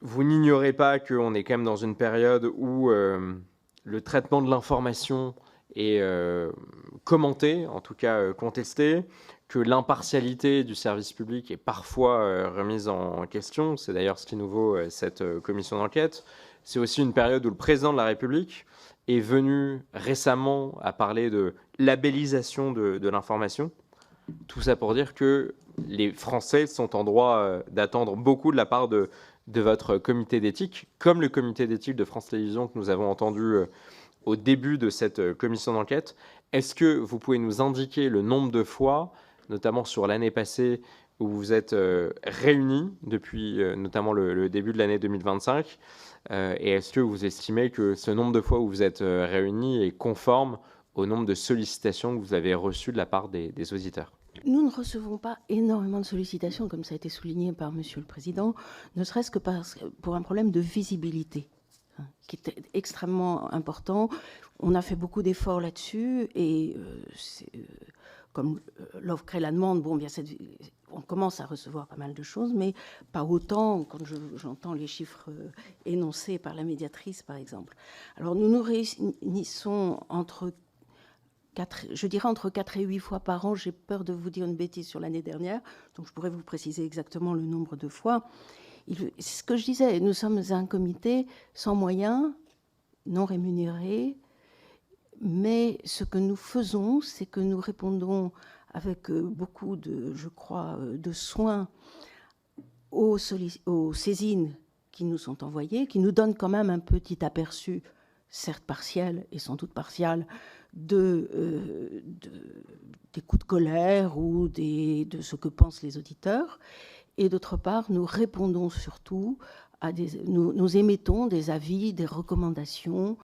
Vous n'ignorez pas qu'on est quand même dans une période où le traitement de l'information est commenté, en tout cas contesté, que l'impartialité du service public est parfois remise en question. C'est d'ailleurs ce qui nous vaut cette commission d'enquête. C'est aussi une période où le président de la République est venu récemment à parler de labellisation de l'information. Tout ça pour dire que les Français sont en droit d'attendre beaucoup de la part de votre comité d'éthique, comme le comité d'éthique de France Télévisions que nous avons entendu au début de cette commission d'enquête. Est-ce que vous pouvez nous indiquer le nombre de fois, notamment sur l'année passée, où vous êtes réunis depuis notamment le début de l'année 2025 et est-ce que vous estimez que ce nombre de fois où vous êtes réunis est conforme au nombre de sollicitations que vous avez reçues de la part des auditeurs? Nous ne recevons pas énormément de sollicitations, comme ça a été souligné par Monsieur le Président, ne serait-ce que pour un problème de visibilité, qui est extrêmement important. On a fait beaucoup d'efforts là-dessus, et comme l'offre crée la demande, bon, bien, on commence à recevoir pas mal de choses, mais pas autant quand j'entends les chiffres énoncés par la médiatrice, par exemple. Alors, nous nous réunissons entre 4 et 8 fois par an. J'ai peur de vous dire une bêtise sur l'année dernière, donc je pourrais vous préciser exactement le nombre de fois. C'est ce que je disais, nous sommes un comité sans moyens, non rémunéré, mais ce que nous faisons, c'est que nous répondons avec beaucoup de, je crois, de soin aux saisines qui nous sont envoyées, qui nous donnent quand même un petit aperçu, certes partiel et sans doute partial, des coups de colère ou de ce que pensent les auditeurs. Et d'autre part, nous répondons surtout nous émettons des avis, des recommandations